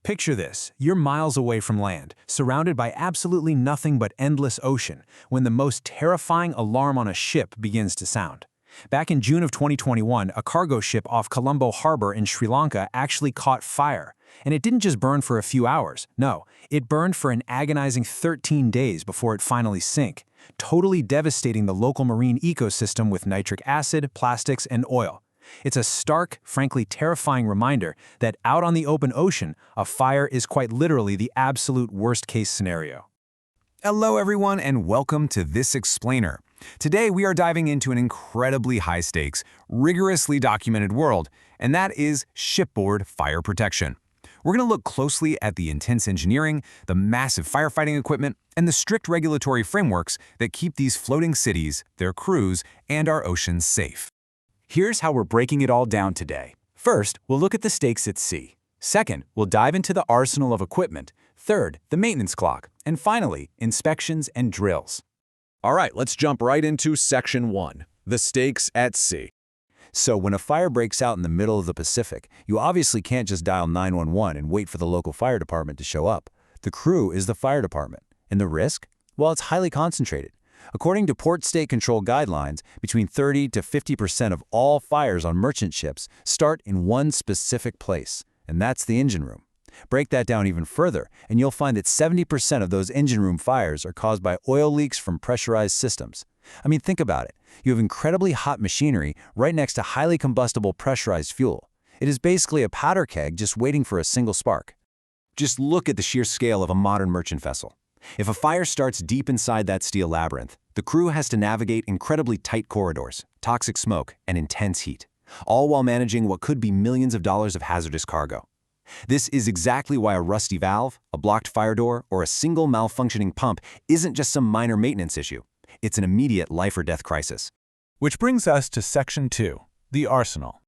Picture this, you're miles away from land, surrounded by absolutely nothing but endless ocean, when the most terrifying alarm on a ship begins to sound. Back in June of 2021, a cargo ship off Colombo Harbor in Sri Lanka actually caught fire. And it didn't just burn for a few hours, no, it burned for an agonizing 13 days before it finally sank, totally devastating the local marine ecosystem with nitric acid, plastics, and oil. It's a stark, frankly terrifying reminder that out on the open ocean, a fire is quite literally the absolute worst-case scenario. Hello everyone and welcome to This Explainer. Today we are diving into an incredibly high-stakes, rigorously documented world, and that is shipboard fire protection. We're going to look closely at the intense engineering, the massive firefighting equipment, and the strict regulatory frameworks that keep these floating cities, their crews, and our oceans safe. Here's how we're breaking it all down today. First, we'll look at the stakes at sea. Second, we'll dive into the arsenal of equipment. Third, the maintenance clock. And finally, inspections and drills. All right, let's jump right into Section 1, the stakes at sea. So when a fire breaks out in the middle of the Pacific, you obviously can't just dial 911 and wait for the local fire department to show up. The crew is the fire department. And the risk? Well, it's highly concentrated. According to port state control guidelines, between 30 to 50% of all fires on merchant ships start in one specific place, and that's the engine room. Break that down even further, and you'll find that 70% of those engine room fires are caused by oil leaks from pressurized systems. I mean, think about it. You have incredibly hot machinery right next to highly combustible pressurized fuel. It is basically a powder keg just waiting for a single spark. Just look at the sheer scale of a modern merchant vessel. If a fire starts deep inside that steel labyrinth, the crew has to navigate incredibly tight corridors, toxic smoke, and intense heat, all while managing what could be millions of dollars of hazardous cargo. This is exactly why a rusty valve, a blocked fire door, or a single malfunctioning pump isn't just some minor maintenance issue. It's an immediate life-or-death crisis. Which brings us to Section 2, the arsenal.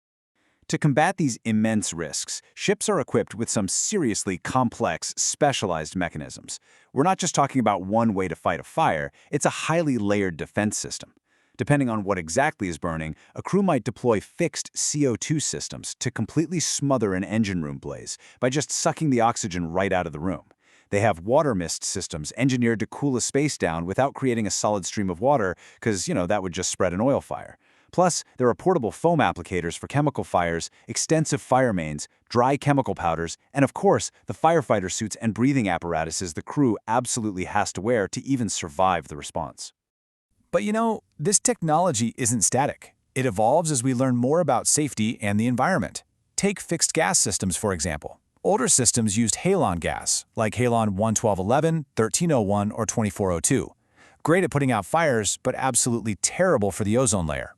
To combat these immense risks, ships are equipped with some seriously complex, specialized mechanisms. We're not just talking about one way to fight a fire, it's a highly layered defense system. Depending on what exactly is burning, a crew might deploy fixed CO2 systems to completely smother an engine room blaze by just sucking the oxygen right out of the room. They have water mist systems engineered to cool a space down without creating a solid stream of water because, that would just spread an oil fire. Plus, there are portable foam applicators for chemical fires, extensive fire mains, dry chemical powders, and of course, the firefighter suits and breathing apparatuses the crew absolutely has to wear to even survive the response. But this technology isn't static. It evolves as we learn more about safety and the environment. Take fixed gas systems, for example. Older systems used halon gas, like halon 11211, 1301, or 2402. Great at putting out fires, but absolutely terrible for the ozone layer.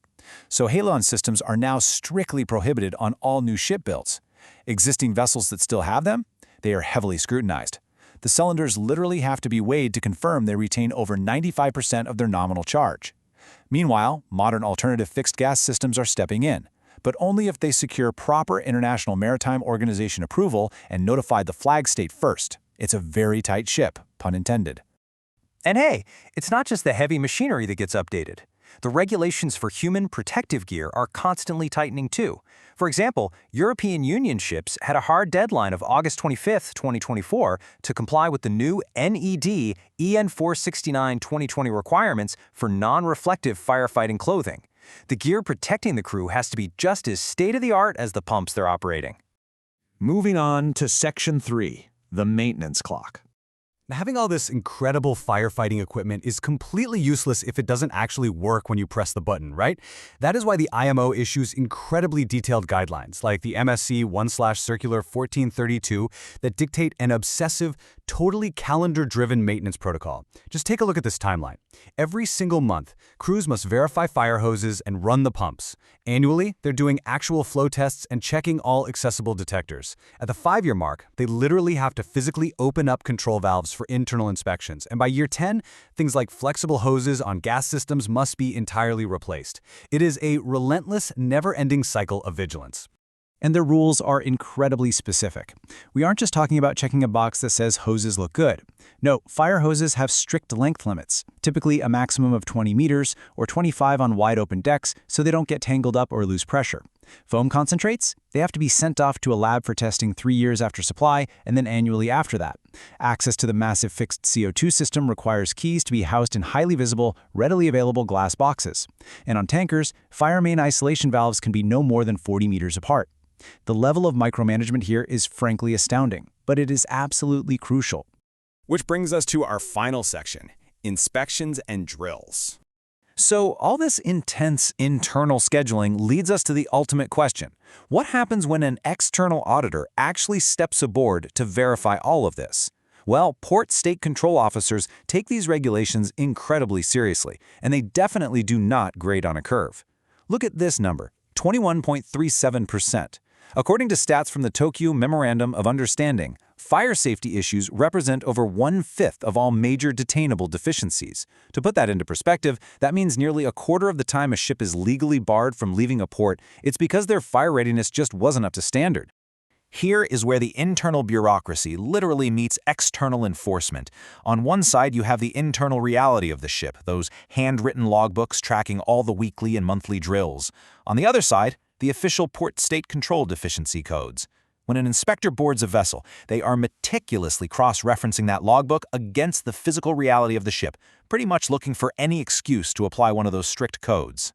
So halon systems are now strictly prohibited on all new ship builds. Existing vessels that still have them, they are heavily scrutinized. The cylinders literally have to be weighed to confirm they retain over 95% of their nominal charge. Meanwhile, modern alternative fixed gas systems are stepping in, but only if they secure proper International Maritime Organization approval and notify the flag state first. It's a very tight ship, pun intended. And hey, it's not just the heavy machinery that gets updated. The regulations for human protective gear are constantly tightening too. For example, European Union ships had a hard deadline of August 25, 2024 to comply with the new NED EN 469-2020 requirements for non-reflective firefighting clothing. The gear protecting the crew has to be just as state-of-the-art as the pumps they're operating. Moving on to Section 3, the maintenance clock. Now, having all this incredible firefighting equipment is completely useless if it doesn't actually work when you press the button, right? That is why the IMO issues incredibly detailed guidelines, like the MSC 1/Circular 1432, that dictate an obsessive, totally calendar-driven maintenance protocol. Just take a look at this timeline. Every single month, crews must verify fire hoses and run the pumps. Annually, they're doing actual flow tests and checking all accessible detectors. At the 5-year mark, they literally have to physically open up control valves for internal inspections. And by year 10, things like flexible hoses on gas systems must be entirely replaced. It is a relentless, never-ending cycle of vigilance. And their rules are incredibly specific. We aren't just talking about checking a box that says hoses look good. Note, fire hoses have strict length limits, typically a maximum of 20 meters or 25 on wide-open decks so they don't get tangled up or lose pressure. Foam concentrates? They have to be sent off to a lab for testing 3 years after supply and then annually after that. Access to the massive fixed CO2 system requires keys to be housed in highly visible, readily available glass boxes. And on tankers, fire main isolation valves can be no more than 40 meters apart. The level of micromanagement here is frankly astounding, but it is absolutely crucial. Which brings us to our final section, inspections and drills. So all this intense internal scheduling leads us to the ultimate question. What happens when an external auditor actually steps aboard to verify all of this? Well, port state control officers take these regulations incredibly seriously, and they definitely do not grade on a curve. Look at this number, 21.37%. According to stats from the Tokyo Memorandum of Understanding, fire safety issues represent over 1/5 of all major detainable deficiencies. To put that into perspective, that means nearly a quarter of the time a ship is legally barred from leaving a port, it's because their fire readiness just wasn't up to standard. Here is where the internal bureaucracy literally meets external enforcement. On one side, you have the internal reality of the ship, those handwritten logbooks tracking all the weekly and monthly drills. On the other side, the official port state control deficiency codes. When an inspector boards a vessel, they are meticulously cross-referencing that logbook against the physical reality of the ship, pretty much looking for any excuse to apply one of those strict codes.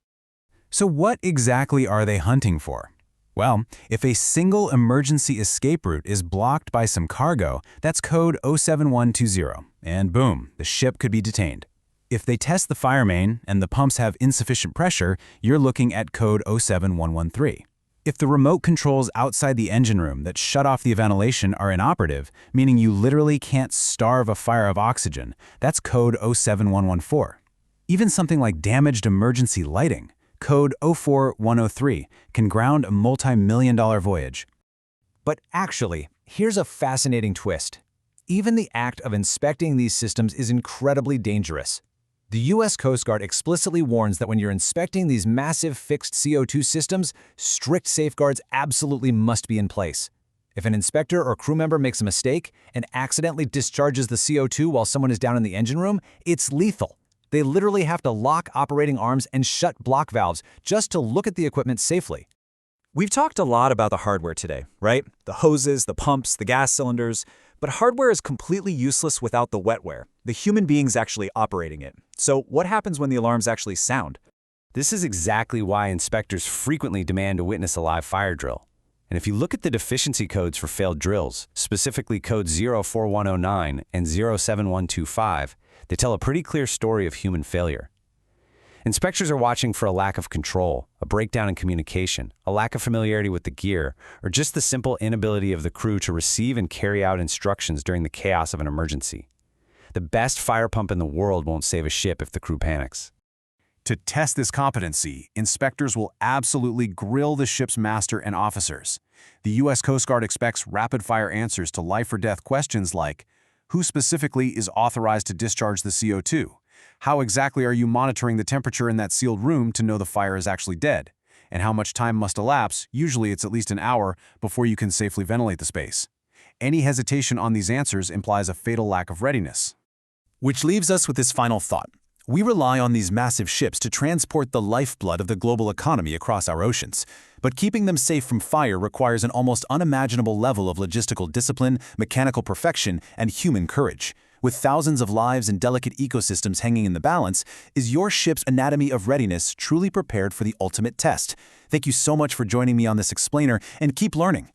So what exactly are they hunting for? Well, if a single emergency escape route is blocked by some cargo, that's code 07120, and boom, the ship could be detained. If they test the fire main and the pumps have insufficient pressure, you're looking at code 07113. If the remote controls outside the engine room that shut off the ventilation are inoperative, meaning you literally can't starve a fire of oxygen, that's code 07114. Even something like damaged emergency lighting, code 04103, can ground a multi-million-dollar voyage. But actually, here's a fascinating twist. Even the act of inspecting these systems is incredibly dangerous. The U.S. Coast Guard explicitly warns that when you're inspecting these massive fixed CO2 systems, strict safeguards absolutely must be in place. If an inspector or crew member makes a mistake and accidentally discharges the CO2 while someone is down in the engine room, it's lethal. They literally have to lock operating arms and shut block valves just to look at the equipment safely. We've talked a lot about the hardware today, right? The hoses, the pumps, the gas cylinders. But hardware is completely useless without the wetware, the human beings actually operating it. So what happens when the alarms actually sound? This is exactly why inspectors frequently demand to witness a live fire drill. And if you look at the deficiency codes for failed drills, specifically codes 04109 and 07125, they tell a pretty clear story of human failure. Inspectors are watching for a lack of control, a breakdown in communication, a lack of familiarity with the gear, or just the simple inability of the crew to receive and carry out instructions during the chaos of an emergency. The best fire pump in the world won't save a ship if the crew panics. To test this competency, inspectors will absolutely grill the ship's master and officers. The U.S. Coast Guard expects rapid-fire answers to life-or-death questions like, who specifically is authorized to discharge the CO2? How exactly are you monitoring the temperature in that sealed room to know the fire is actually dead? And how much time must elapse, usually it's at least an hour, before you can safely ventilate the space? Any hesitation on these answers implies a fatal lack of readiness. Which leaves us with this final thought. We rely on these massive ships to transport the lifeblood of the global economy across our oceans. But keeping them safe from fire requires an almost unimaginable level of logistical discipline, mechanical perfection, and human courage. With thousands of lives and delicate ecosystems hanging in the balance, is your ship's anatomy of readiness truly prepared for the ultimate test? Thank you so much for joining me on this explainer, and keep learning.